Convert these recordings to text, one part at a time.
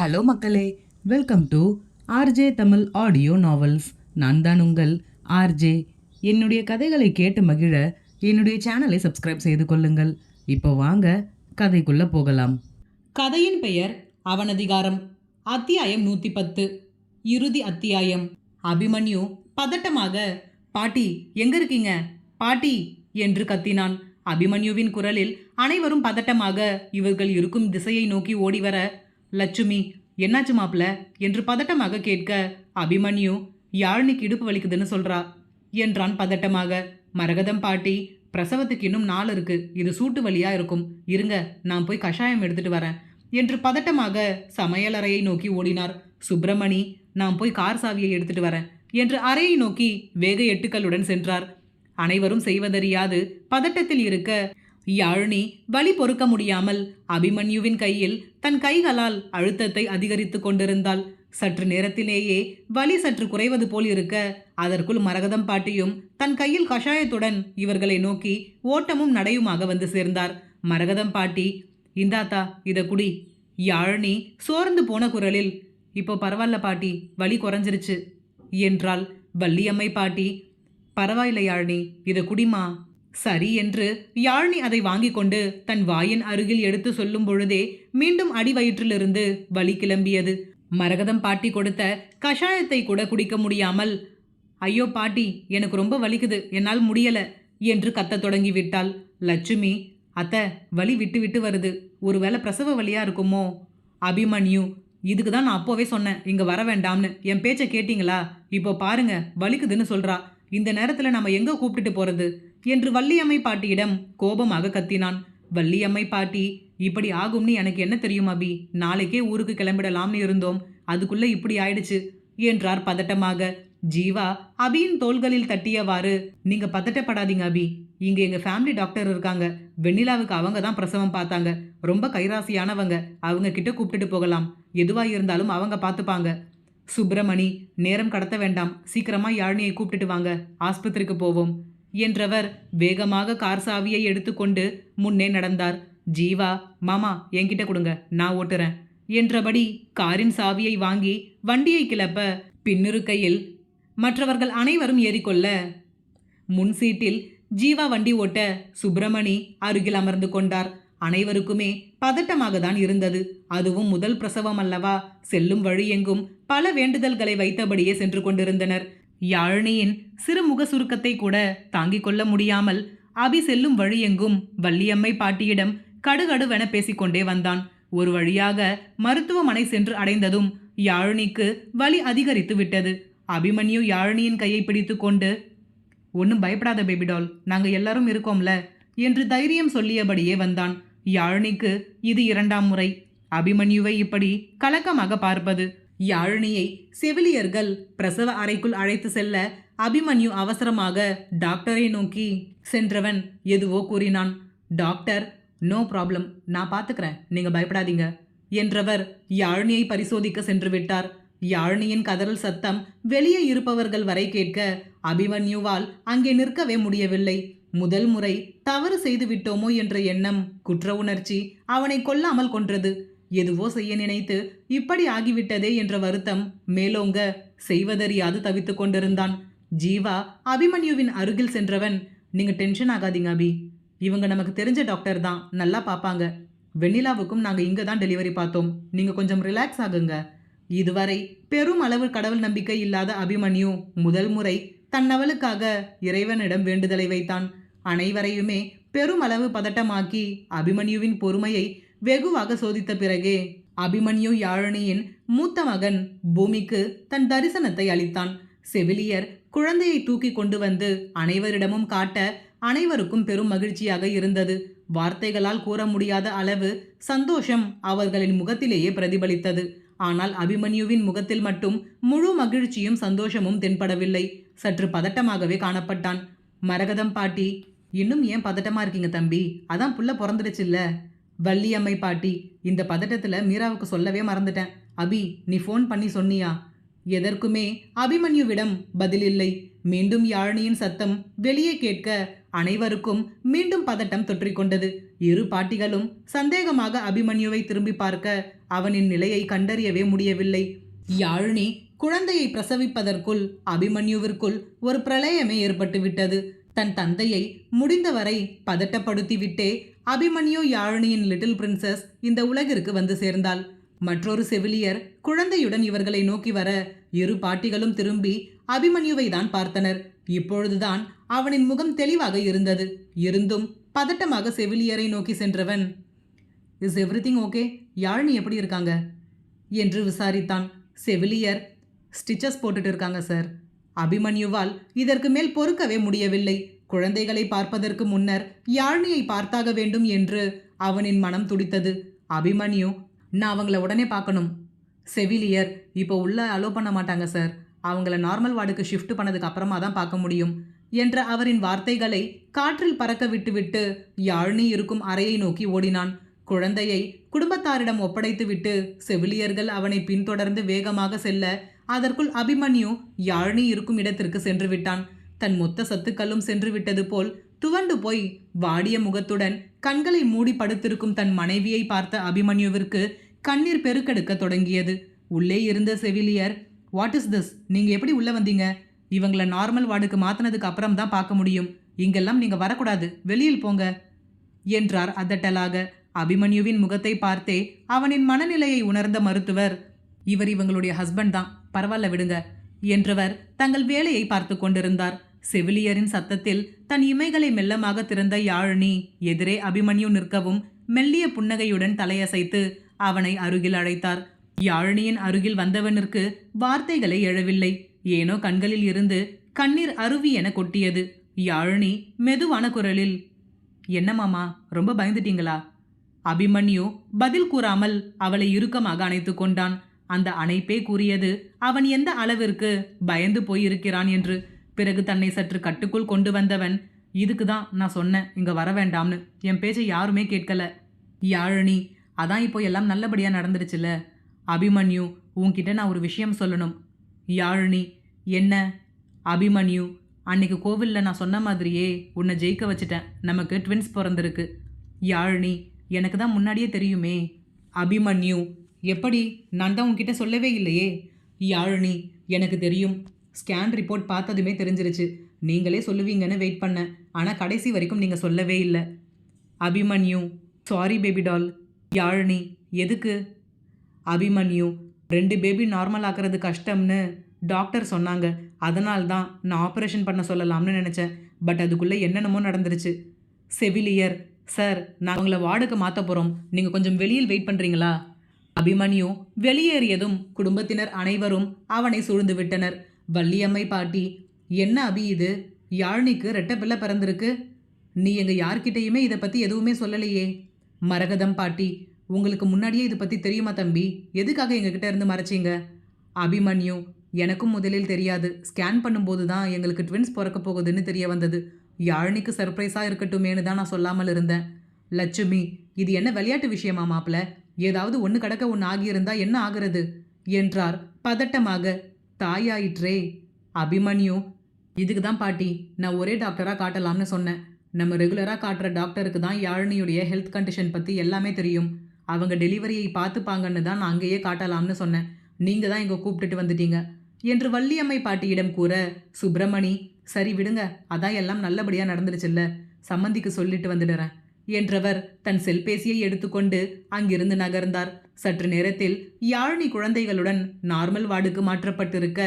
Hello மக்களே, welcome to RJ Tamil audio novels. நான் தான் உங்கள் ஆர்ஜே. என்னுடைய கதைகளை கேட்டு மகிழ என்னுடைய சேனலை சப்ஸ்கிரைப் செய்து கொள்ளுங்கள். இப்போ வாங்க கதைக்குள்ள போகலாம். கதையின் பெயர் அவனதிகாரம். அத்தியாயம் 110. இறுதி அத்தியாயம். அபிமன்யு பதட்டமாக, பாட்டி எங்க இருக்கீங்க பாட்டி என்று கத்தினான். அபிமன்யுவின் குரலில் அனைவரும் பதட்டமாக இவர்கள் இருக்கும் திசையை நோக்கி ஓடிவர, லட்சுமி என்னாச்சு மாப்ள என்று பதட்டமாக கேட்க, அபிமன்யு யாழ்னிக்கு இடுப்பு வலிக்குதுன்னு சொல்றா என்றான் பதட்டமாக. மரகதம் பாட்டி, பிரசவத்துக்கு இன்னும் நாள் இருக்கு, இது சூட்டு வலியா இருக்கும், இருங்க நான் போய் கஷாயம் எடுத்துட்டு வரேன் என்று பதட்டமாக சமையலறையை நோக்கி ஓடினார். சுப்பிரமணி, நான் போய் கார் சாவியை எடுத்துட்டு வரேன் என்று அறையை நோக்கி வேக எட்டுக்களுடன் சென்றார். அனைவரும் செய்வதறியாது பதட்டத்தில் இருக்க, யாழினி வலி பொறுக்க முடியாமல் அபிமன்யுவின் கையில் தன் கைகளால் அழுத்தத்தை அதிகரித்து கொண்டிருந்தாள். சற்று நேரத்திலேயே வலி சற்று குறைவது போல் இருக்க, அதற்குள் மரகதம் பாட்டியும் தன் கையில் கஷாயத்துடன் இவர்களை நோக்கி ஓட்டமும் நடையுமாக வந்து சேர்ந்தார். மரகதம் பாட்டி, இந்தாத்தா இத குடி. யாழினி சோர்ந்து போன குரலில், இப்போ பரவாயில்ல பாட்டி, வலி குறைஞ்சிருச்சு என்றாள். வள்ளியம்மை பாட்டி, பரவாயில்ல யாழினி, இத குடிமா. சரி என்று யாழினி அதை வாங்கி கொண்டு தன் வாயின் அருகில் எடுத்து சொல்லும் பொழுதே மீண்டும் அடிவயிற்றிலிருந்து வலி கிளம்பியது. மரகதம் பாட்டி கொடுத்த கஷாயத்தை கூட குடிக்க முடியாமல், ஐயோ பாட்டி எனக்கு ரொம்ப வலிக்குது, என்னால் முடியல என்று கத்த தொடங்கி விட்டாள். லட்சுமி, அத்தை வலி விட்டு விட்டு வருது, ஒருவேளை பிரசவ வலியா இருக்குமோ? அபிமன்யு, இதுக்கு தான் நான் அப்போவே சொன்னேன் இங்க வர வேண்டாம்னு, என் பேச்சை கேட்டீங்களா? இப்போ பாருங்க வலிக்குதுன்னு சொல்றா, இந்த நேரத்துல நம்ம எங்க கூப்பிட்டுட்டு போறது என்று வள்ளியம்மை பாட்டியிடம் கோபமாக கத்தினான். வள்ளியம்மை பாட்டி, இப்படி ஆகும்னு எனக்கு என்ன தெரியும் அபி, நாளைக்கே ஊருக்கு கிளம்பிடலாம்னு இருந்தோம், அதுக்குள்ள இப்படி ஆயிடுச்சு என்றார் பதட்டமாக. ஜீவா அபியின் தோள்களில் தட்டியவாறு, நீங்க பதட்டப்படாதீங்க அபி, இங்க எங்க ஃபேமிலி டாக்டர் இருக்காங்க, வெண்ணிலாவுக்கு அவங்க தான் பிரசவம் பார்த்தாங்க, ரொம்ப கைராசியானவங்க, அவங்க கிட்ட கூப்பிட்டுட்டு போகலாம், எதுவா இருந்தாலும் அவங்க பார்த்துப்பாங்க. சுப்பிரமணி, நேரம் கடத்த வேண்டாம், சீக்கிரமா யாழினியை கூப்பிட்டுட்டு வாங்க, ஆஸ்பத்திரிக்கு போவோம் என்றவர் வேகமாக கார் சாவியை எடுத்துக்கொண்டு முன்னே நடந்தார். ஜீவா, மாமா என்கிட்ட கொடுங்க, நான் ஓட்டுறேன் என்றபடி காரின் சாவியை வாங்கி வண்டியை கிளப்ப, பின்னிருக்கையில் மற்றவர்கள் அனைவரும் ஏறிக்கொள்ள, முன் சீட்டில் ஜீவா வண்டி ஓட்ட சுப்பிரமணி அருகில் அமர்ந்து கொண்டார். அனைவருக்குமே பதட்டமாக தான் இருந்தது. அதுவும் முதல் பிரசவம் அல்லவா, செல்லும் வழியெங்கும் பல வேண்டுதல்களை வைத்தபடியே சென்று கொண்டிருந்தனர். யாழினியின் சிறு முக சுருக்கத்தை கூட தாங்கிக் கொள்ள முடியாமல் அபி செல்லும் வழியெங்கும் வள்ளியம்மை பாட்டியிடம் கடுகடுவென பேசிக்கொண்டே வந்தான். ஒரு வழியாக மருத்துவமனை சென்று அடைந்ததும் யாழினிக்கு வலி அதிகரித்து விட்டது. அபிமன்யு யாழினியின் கையை பிடித்து கொண்டு, ஒன்றும் பயப்படாத பேபிடால், நாங்கள் எல்லாரும் இருக்கோம்ல என்று தைரியம் சொல்லியபடியே வந்தான். யாழினிக்கு இது 2ஆம் முறை அபிமன்யுவை இப்படி கலக்கமாக பார்ப்பது. யாழினியை செவிலியர்கள் பிரசவ அறைக்குள் அழைத்து செல்ல அபிமன்யு அவசரமாக டாக்டரை நோக்கி சென்றவன் எதுவோ கூறினான். டாக்டர், நோ ப்ராப்ளம், நான் பார்த்துக்கிறேன், நீங்க பயப்படாதீங்க என்றவர் யாழினியை பரிசோதிக்க சென்று விட்டார். யாழினியின் கதறல் சத்தம் வெளியே இருப்பவர்கள் வரை கேட்க அபிமன்யுவால் அங்கே நிற்கவே முடியவில்லை. முதல் முறை தவறு செய்து விட்டோமோ என்ற எண்ணம், குற்ற உணர்ச்சி அவனை கொல்லாமல் கொன்றது. எதுவோ செய்ய நினைத்து இப்படி ஆகிவிட்டதே என்ற வருத்தம் மேலோங்க செய்வதறியாது தவித்து கொண்டிருந்தான். ஜீவா அபிமன்யுவின் அருகில் சென்றவன், நீங்க டென்ஷன் ஆகாதீங்க அபி, இவங்க நமக்கு தெரிஞ்ச டாக்டர் தான், நல்லா பார்ப்பாங்க, வெண்ணிலாவுக்கும் நாங்க இங்க தான் டெலிவரி பார்த்தோம், நீங்க கொஞ்சம் ரிலாக்ஸ் ஆகுங்க. இதுவரை பெரும் அளவு கடவுள் நம்பிக்கை இல்லாத அபிமன்யு முதல் முறை தன்னவளுக்காக இறைவனிடம் வேண்டுதலை வைத்தான். அனைவரையுமே பெருமளவு பதட்டமாக்கி அபிமன்யுவின் பொறுமையை வெகுவாக சோதித்த பிறகே அபிமன்யு யாழினியின் மூத்த மகன் பூமிக்கு தன் தரிசனத்தை அளித்தான். செவிலியர் குழந்தையை தூக்கி கொண்டு வந்து அனைவரிடமும் காட்ட அனைவருக்கும் பெரும் மகிழ்ச்சியாக இருந்தது. வார்த்தைகளால் கூற முடியாத அளவு சந்தோஷம் அவர்களின் முகத்திலேயே பிரதிபலித்தது. ஆனால் அபிமன்யுவின் முகத்தில் மட்டும் முழு மகிழ்ச்சியும் சந்தோஷமும் தென்படவில்லை. சற்று பதட்டமாகவே காணப்பட்டான். மரகதம் பாட்டி, இன்னும் ஏன் பதட்டமா இருக்கீங்க தம்பி, அதான் புள்ள பிறந்துடுச்சுல்ல. வள்ளியம்மை பாட்டி, இந்த பதட்டத்துல மீராவுக்கு சொல்லவே மறந்துட்டேன், அபி நீ ஃபோன் பண்ணி சொன்னியா? எதற்குமே அபிமன்யுவிடம் பதிலில்லை. மீண்டும் யாழினியின் சத்தம் வெளியே கேட்க அனைவருக்கும் மீண்டும் பதட்டம் தொற்றிக்கொண்டது. இரு பாட்டிகளும் சந்தேகமாக அபிமன்யுவை திரும்பி பார்க்க அவனின் நிலையை கண்டறியவே முடியவில்லை. யாழினி குழந்தையை பிரசவிப்பதற்குள் அபிமன்யுவிற்குள் ஒரு பிரளயமே ஏற்பட்டுவிட்டது. தன் தந்தையை முடிந்தவரை பதட்டப்படுத்திவிட்டே அபிமன்யு யாழினியின் லிட்டில் பிரின்சஸ் இந்த உலகிற்கு வந்து சேர்ந்தாள். மற்றொரு செவிலியர் குழந்தையுடன் இவர்களை நோக்கி வர இரு பாட்டிகளும் திரும்பி அபிமன்யுவை தான் பார்த்தனர். இப்பொழுதுதான் அவனின் முகம் தெளிவாக இருந்தது. இருந்தும் பதட்டமாக செவிலியரை நோக்கி சென்றவன், இஸ் எவ்ரிதிங் ஓகே? யாழினி எப்படி இருக்காங்க என்று விசாரித்தான். செவிலியர், ஸ்டிச்சஸ் போட்டுட்டு இருக்காங்க சார். அபிமன்யுவால் இதற்கு மேல் பொறுக்கவே முடியவில்லை. குழந்தைகளை பார்ப்பதற்கு முன்னர் யாழினியை பார்த்தாக வேண்டும் என்று அவனின் மனம் துடித்தது. அபிமன்யு, நான் அவங்கள உடனே பார்க்கணும். செவிலியர், இப்போ உள்ள அலோ பண்ண மாட்டாங்க சார். அவங்கள நார்மல் வார்டுக்கு ஷிஃப்ட் பண்ணதுக்கு அப்புறமா தான் பார்க்க முடியும் என்ற அவரின் வார்த்தைகளை காற்றில் பறக்க விட்டுவிட்டு யாழினி இருக்கும் அறையை நோக்கி ஓடினான். குழந்தையை குடும்பத்தாரிடம் ஒப்படைத்துவிட்டு செவிலியர்கள் அவனை பின்தொடர்ந்து வேகமாக செல்ல அதற்குள் அபிமன்யு யாழினி இருக்கும் இடத்திற்கு சென்று விட்டான். தன் மொத்த சத்துக்களும் சென்று விட்டது போல் துவண்டு போய் வாடிய முகத்துடன் கண்களை மூடி படுத்திருக்கும் தன் மனைவியை பார்த்த அபிமன்யுவிற்கு கண்ணீர் பெருக்கெடுக்க தொடங்கியது. உள்ளே இருந்த செவிலியர், வாட் இஸ் திஸ்? நீங்க எப்படி உள்ள வந்தீங்க? இவங்கள நார்மல் வார்டுக்கு மாத்தினதுக்கு அப்புறம் தான் பார்க்க முடியும். இங்கெல்லாம் நீங்க வரக்கூடாது, வெளியில் போங்க என்றார் அதட்டலாக. அபிமன்யுவின் முகத்தை பார்த்தே அவனின் மனநிலையை உணர்ந்த மருத்துவர், இவர் இவங்களுடைய ஹஸ்பண்ட் தான், பரவாயில்ல விடுங்க என்றவர் தங்கள் வேலையை பார்த்து கொண்டிருந்தார். செவிலியரின் சத்தத்தில் தன் இமைகளை மெல்லமாக திறந்த யாழினி எதிரே அபிமன்யு நிற்கவும் மெல்லிய புன்னகையுடன் தலையசைத்து அவனை அருகில் அழைத்தார். யாழினியின் அருகில் வந்தவனிற்கு வார்த்தைகளை எழவில்லை. ஏனோ கண்களில் இருந்து கண்ணீர் அருவி என கொட்டியது. யாழினி மெதுவான குரலில், என்ன மாமா, ரொம்ப பயந்துட்டீங்களா? அபிமன்யு பதில் கூறாமல் அவளை இறுக்கமாக அணைத்து கொண்டான். அந்த அணைப்பே கூறியது அவன் எந்த அளவிற்கு பயந்து போயிருக்கிறான் என்று. பிறகு தன்னை சற்று கட்டுக்குள் கொண்டு வந்தவன், இதுக்கு தான் நான் சொன்னேன் இங்க வர வேண்டாம்னு. என் பேச்சை யாருமே கேட்கல. யாழினி, அதான் இப்போ எல்லாம் நல்லபடியா நடந்துருச்சுல. அபிமன்யு, உன்கிட்ட நான் ஒரு விஷயம் சொல்லணும். யாழினி, என்ன? அபிமன்யு, அன்னைக்கு கோவிலில் நான் சொன்ன மாதிரியே உன்னை ஜெயிக்க வச்சுட்டேன். நமக்கு ட்வின்ஸ் பிறந்திருக்கு. யாழினி, எனக்கு தான் முன்னாடியே தெரியுமே. அபிமன்யு, எப்படி? நான் தான் உன்கிட்ட சொல்லவே இல்லையே. யாழினி, எனக்கு தெரியும். ஸ்கேன் ரிப்போர்ட் பார்த்ததுமே தெரிஞ்சிருச்சு. நீங்களே சொல்லுவீங்கன்னு வெயிட் பண்ணேன். ஆனால் கடைசி வரைக்கும் நீங்கள் சொல்லவே இல்லை. Abhimanyu, sorry baby doll. Yazhini, எதுக்கு? அபிமன்யு, 2 பேபி நார்மல் ஆக்குறது கஷ்டம்னு டாக்டர் சொன்னாங்க. அதனால்தான் நான் ஆப்ரேஷன் பண்ண சொல்லலாம்னு நினச்சேன். பட் அதுக்குள்ளே என்னென்னமோ நடந்துருச்சு. செவிலியர், சார், நான் உங்களை வார்டுக்கு மாற்ற போகிறோம். நீங்கள் கொஞ்சம் வெளியில் வெயிட் பண்ணுறீங்களா? அபிமன்யு வெளியேறியதும் குடும்பத்தினர் அனைவரும் அவனை சூழ்ந்து விட்டனர். வள்ளியம்மை பாட்டி, என்ன அபி இது? யாழினிக்கு 2 பிள்ளை பிறந்திருக்கு. நீ எங்க யார்கிட்டையுமே இதை பற்றி எதுவுமே சொல்லலையே. மரகதம் பாட்டி, உங்களுக்கு முன்னாடியே இதை பற்றி தெரியுமா தம்பி? எதுக்காக எங்ககிட்ட இருந்து மறைச்சிங்க? அபிமன்யு, எனக்கும் முதலில் தெரியாது. ஸ்கேன் பண்ணும்போது தான் எங்களுக்கு ட்வின்ஸ் பிறக்க போகுதுன்னு தெரிய வந்தது. யாழினிக்கு சர்ப்ரைஸாக இருக்கட்டுமேனு தான் நான் சொல்லாமல் இருந்தேன். லட்சுமி, இது என்ன விளையாட்டு விஷயமா மாப்பிள்ள? ஏதாவது ஒன்று கடக்க ஒன்று ஆகியிருந்தா என்ன ஆகிறது என்றார் பதட்டமாக. தாயாயிற்றே. அபிமன்யு, இதுக்கு தான் பாட்டி நான் ஒரே டாக்டராக காட்டலாம்னு சொன்னேன். நம்ம ரெகுலராக காட்டுற டாக்டருக்கு தான் யாழினியுடைய ஹெல்த் கண்டிஷன் பற்றி எல்லாமே தெரியும். அவங்க டெலிவரியை பார்த்துப்பாங்கன்னு தான் நான் அங்கேயே காட்டலாம்னு சொன்னேன். நீங்கள் தான் இங்கே கூப்பிட்டுட்டு வந்துட்டீங்க என்று வள்ளியம்மை பாட்டியிடம் கூற, சுப்பிரமணி, சரி விடுங்க, அதான் எல்லாம் நல்லபடியாக நடந்துருச்சுல்ல, சம்மந்திக்கு சொல்லிட்டு வந்துடுறேன் என்றவர் தன் செல்பேசியை எடுத்துக்கொண்டு அங்கிருந்து நகர்ந்தார். சற்று நேரத்தில் யாழினி குழந்தைகளுடன் நார்மல் வார்டுக்கு மாற்றப்பட்டிருக்க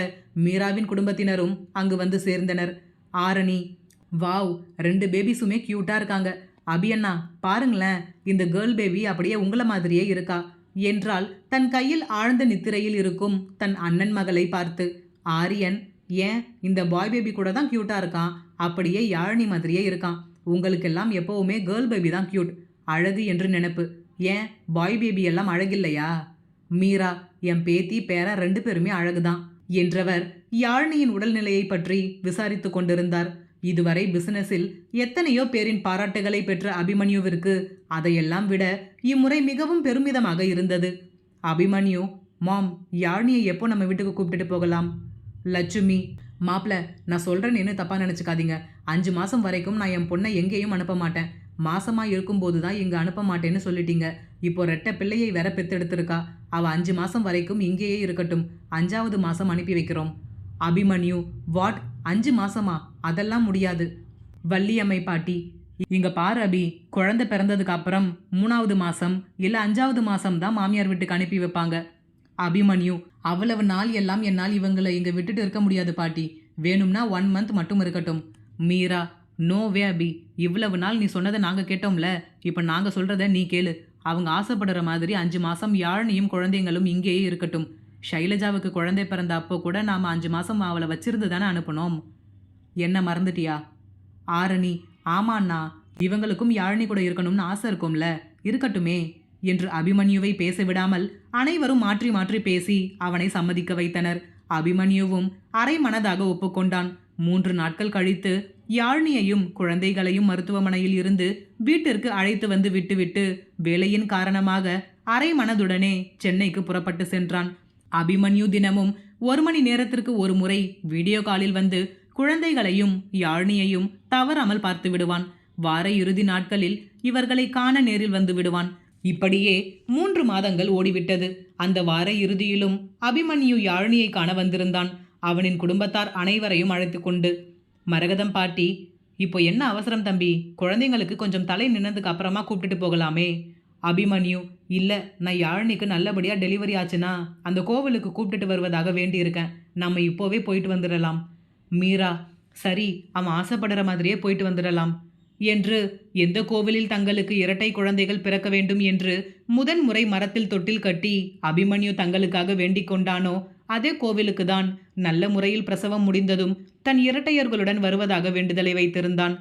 மீராவின் குடும்பத்தினரும் அங்கு வந்து சேர்ந்தனர். ஆரணி, வாவ், 2 பேபிஸுமே கியூட்டா இருக்காங்க. அபியண்ணா பாருங்களேன், இந்த கேர்ள் பேபி அப்படியே உங்களை மாதிரியே இருக்கா என்றால் தன் கையில் ஆழ்ந்த நித்திரையில் இருக்கும் தன் அண்ணன் மகளை பார்த்து. ஆரியன், ஏன், இந்த பாய் பேபி கூட தான் கியூட்டா இருக்கான், அப்படியே யாழினி மாதிரியே இருக்கான். உங்களுக்கெல்லாம் எப்பவுமே கேர்ள் பேபி தான் கியூட், அழகு என்று நினைப்பு. ஏன் பாய் பேபி எல்லாம் அழகில்லையா? மீரா, என் பேத்தி பேர 2 பேருமே அழகுதான் என்றவர் யாழினியின் உடல்நிலையை பற்றி விசாரித்து கொண்டிருந்தார். இதுவரை பிசினஸில் எத்தனையோ பேரின் பாராட்டுகளை பெற்ற அபிமன்யுவிற்கு அதையெல்லாம் விட இம்முறை மிகவும் பெருமிதமாக இருந்தது. அபிமன்யு, மாம், யாழினியை எப்போ நம்ம வீட்டுக்கு கூப்பிட்டுட்டு போகலாம்? லட்சுமி, மாப்பிள்ள, நான் சொல்கிறேன்னு தப்பாக நினச்சிக்காதீங்க. 5 மாதம் வரைக்கும் நான் என் பொண்ணை எங்கேயும் அனுப்ப மாட்டேன். மாசமா இருக்கும்போது தான் இங்க அனுப்ப மாட்டேன்னு சொல்லிட்டீங்க. இப்போ ரெட்டை பிள்ளையை வேற பெத்தெடுத்திருக்கா. அவ 5 மாசம் வரைக்கும் இங்கேயே இருக்கட்டும். 5வது மாசம் அனுப்பி வைக்கிறோம். அபிமன்யு, வாட், 5 மாசமா? அதெல்லாம் முடியாது. வள்ளியம்மை பாட்டி, இங்க பாரு அபி, குழந்தை பிறந்ததுக்கு அப்புறம் 3வது மாசம் இல்ல 5வது மாசம் தான் மாமியார் வீட்டுக்கு அனுப்பி வைப்பாங்க. அபிமன்யு, அவ்வளவு நாள் எல்லாம் என்னால் இவங்களை இங்க விட்டுட்டு இருக்க முடியாது பாட்டி. வேணும்னா 1 மந்த் மட்டும் இருக்கட்டும். மீரா, நோ வே அபி, இவ்வளவு நாள் நீ சொன்னதை நாங்க கேட்டோம்ல, இப்ப நாங்க சொல்றத நீ கேளு. அவங்க ஆசைப்படுற மாதிரி 5 மாசம் யாழினியும் குழந்தைங்களும் இங்கேயே இருக்கட்டும். ஷைலஜாவுக்கு குழந்தை பிறந்த அப்போ கூட நாம 5 மாசம் அவளை வச்சிருந்து தானே அனுப்பணும். என்ன மறந்துட்டியா? ஆரணி, ஆமாண்ணா, இவங்களுக்கும் யாழினி கூட இருக்கணும்னு ஆசை இருக்கும்ல, இருக்கட்டுமே என்று அபிமன்யுவை பேச விடாமல் அனைவரும் மாற்றி மாற்றி பேசி அவனை சம்மதிக்க வைத்தனர். அபிமன்யுவும் அரை மனதாக ஒப்புக்கொண்டான். 3 நாட்கள் கழித்து யாழினியையும் குழந்தைகளையும் மருத்துவமனையில் இருந்து வீட்டிற்கு அழைத்து வந்து விட்டுவிட்டு வேலையின் காரணமாக அரை மனதுடனே சென்னைக்கு புறப்பட்டு சென்றான். அபிமன்யு தினமும் 1 மணி நேரத்திற்கு ஒரு முறை வீடியோ காலில் வந்து குழந்தைகளையும் யாழினியையும் தவறாமல் பார்த்து விடுவான். வார இறுதி நாட்களில் இவர்களை காண நேரில் வந்து விடுவான். இப்படியே 3 மாதங்கள் ஓடிவிட்டது. அந்த வார இறுதியிலும் அபிமன்யு யாழினியை காண வந்திருந்தான். அவனின் குடும்பத்தார் அனைவரையும் அழைத்து கொண்டு. மரகதம் பாட்டி, இப்போ என்ன அவசரம் தம்பி? குழந்தைங்களுக்கு கொஞ்சம் தலை நின்னதுக்கு அப்புறமா கூப்பிட்டுட்டு போகலாமே. அபிமன்யு, இல்ல, நான் யாழினிக்கு நல்லபடியா டெலிவரி ஆச்சுன்னா அந்த கோவிலுக்கு கூப்பிட்டுட்டு வருவதாக வேண்டியிருக்கேன். நம்ம இப்போவே போயிட்டு வந்துடலாம். மீரா, சரி, அவன் ஆசைப்படுற மாதிரியே போயிட்டு வந்துடலாம் என்று எந்த கோவிலில் தங்களுக்கு இரட்டை குழந்தைகள் பிறக்க வேண்டும் என்று முதன்முறை மரத்தில் தொட்டில் கட்டி அபிமன்யு தங்களுக்காக வேண்டிக் கொண்டானோ அதே கோவிலுக்கு தான் நல்ல முறையில் பிரசவம் முடிந்ததும் தன் இரட்டையர்களுடன் வருவதாக வேண்டுதலை வைத்திருந்தான்.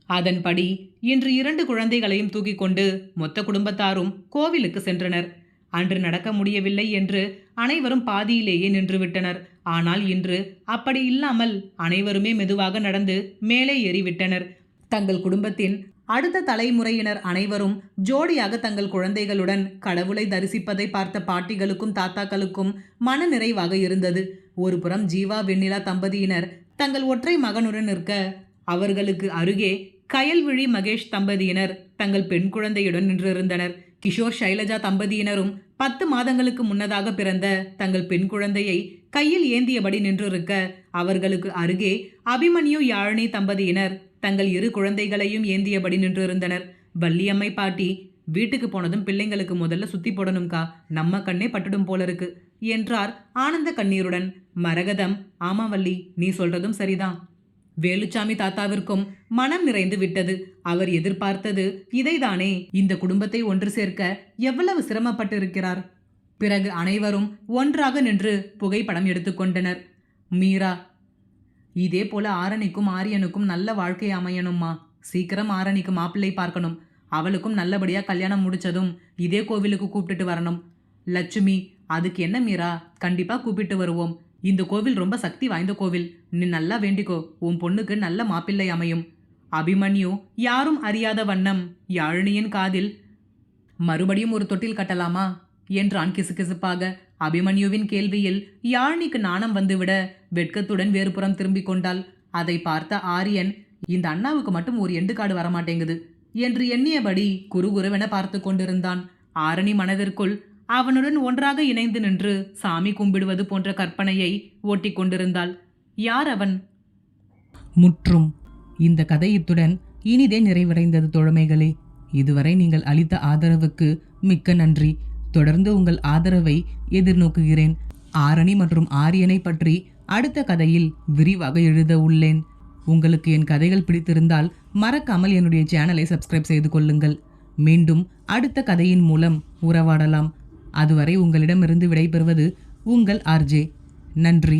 அதன்படி இன்று 2 குழந்தைகளையும் தூக்கி கொண்டு மொத்த குடும்பத்தாரும் கோவிலுக்கு சென்றனர். அன்று நடக்க முடியவில்லை என்று அனைவரும் பாதியிலேயே நின்றுவிட்டனர். ஆனால் இன்று அப்படி இல்லாமல் அனைவருமே மெதுவாக நடந்து மேலே ஏறிவிட்டனர். தங்கள் குடும்பத்தின் அடுத்த தலைமுறையினர் அனைவரும் ஜோடியாக தங்கள் குழந்தைகளுடன் கடவுளை தரிசிப்பதை பார்த்த பாட்டிகளுக்கும் தாத்தாக்களுக்கும் மன நிறைவாக இருந்தது. ஒரு புறம் ஜீவா வெண்ணிலா தம்பதியினர் தங்கள் ஒற்றை மகனுடன் நிற்க, அவர்களுக்கு அருகே கயல்விழி மகேஷ் தம்பதியினர் தங்கள் பெண் குழந்தையுடன் நின்றிருந்தனர். கிஷோர் ஷைலஜா தம்பதியினரும் 10 மாதங்களுக்கு முன்னதாக பிறந்த தங்கள் பெண் குழந்தையை கையில் ஏந்தியபடி நின்றிருக்க, அவர்களுக்கு அருகே அபிமன்யு யாழினி தம்பதியினர் தங்கள் 2 குழந்தைகளையும் ஏந்தியபடி நின்றிருந்தனர். வள்ளியம்மை பாட்டி, வீட்டுக்கு போனதும் பிள்ளைங்களுக்கு முதல்ல சுத்தி போடணும்கா, நம்ம கண்ணே பட்டுடும் போல இருக்கு என்றார் ஆனந்த கண்ணீருடன். மரகதம், ஆமா வள்ளி, நீ சொல்றதும் சரிதான். வேலுச்சாமி தாத்தாவிற்கும் மனம் நிறைந்து விட்டது. அவர் எதிர்பார்த்தது இதைதானே. இந்த குடும்பத்தை ஒன்று சேர்க்க எவ்வளவு சிரமப்பட்டிருக்கிறார். பிறகு அனைவரும் ஒன்றாக நின்று புகைப்படம் எடுத்துக்கொண்டனர். மீரா, இதே போல ஆரணிக்கும் ஆரியனுக்கும் நல்ல வாழ்க்கை அமையணும்மா. சீக்கிரம் ஆரணிக்கு மாப்பிள்ளை பார்க்கணும். அவளுக்கும் நல்லபடியா கல்யாணம் முடிச்சதும் இதே கோவிலுக்கு கூப்பிட்டுட்டு வரணும். லட்சுமி, அதுக்கு என்ன மீரா, கண்டிப்பா கூப்பிட்டு வருவோம். இந்த கோவில் ரொம்ப சக்தி வாய்ந்த கோவில். நீ நல்லா வேண்டிக்கோ, உன் பொண்ணுக்கு நல்ல மாப்பிள்ளை அமையும். அபிமன்யு யாரும் அறியாத வண்ணம் யாழினியின் காதில், மறுபடியும் ஒரு தொட்டில் கட்டலாமா என்றான் கிசுகிசுப்பாக. அபிமன்யுவின் கேள்வியில் யாழினிக்கு நாணம் வந்துவிட வெட்கத்துடன் வேறுபுறம் திரும்பிக் கொண்டாள். அதை பார்த்த ஆரியன், இந்த அண்ணாவுக்கு மட்டும் ஒரு எண்டுகாடு வரமாட்டேங்குது என்று எண்ணியபடி குறுகுறுவென பார்த்து கொண்டிருந்தான். ஆரணி மனதிற்குள் அவனுடன் ஒன்றாக இணைந்து நின்று சாமி கும்பிடுவது போன்ற கற்பனையை ஓட்டி கொண்டிருந்தாள். யார் அவன்? முற்றும். இந்த கதை இத்துடன் இனிதே நிறைவடைந்தது தோழமைகளே. இதுவரை நீங்கள் அளித்த ஆதரவுக்கு மிக்க நன்றி. தொடர்ந்து உங்கள் ஆதரவை எதிர்நோக்குகிறேன். ஆரணி மற்றும் ஆரியனை பற்றி அடுத்த கதையில் விரிவாக எழுத உள்ளேன். உங்களுக்கு என் கதைகள் பிடித்திருந்தால் மறக்காமல் என்னுடைய சேனலை சப்ஸ்கிரைப் செய்து கொள்ளுங்கள். மீண்டும் அடுத்த கதையின் மூலம் உறவாடலாம். அதுவரை உங்களிடமிருந்து விடைபெறுவது உங்கள் ஆர்ஜே. நன்றி.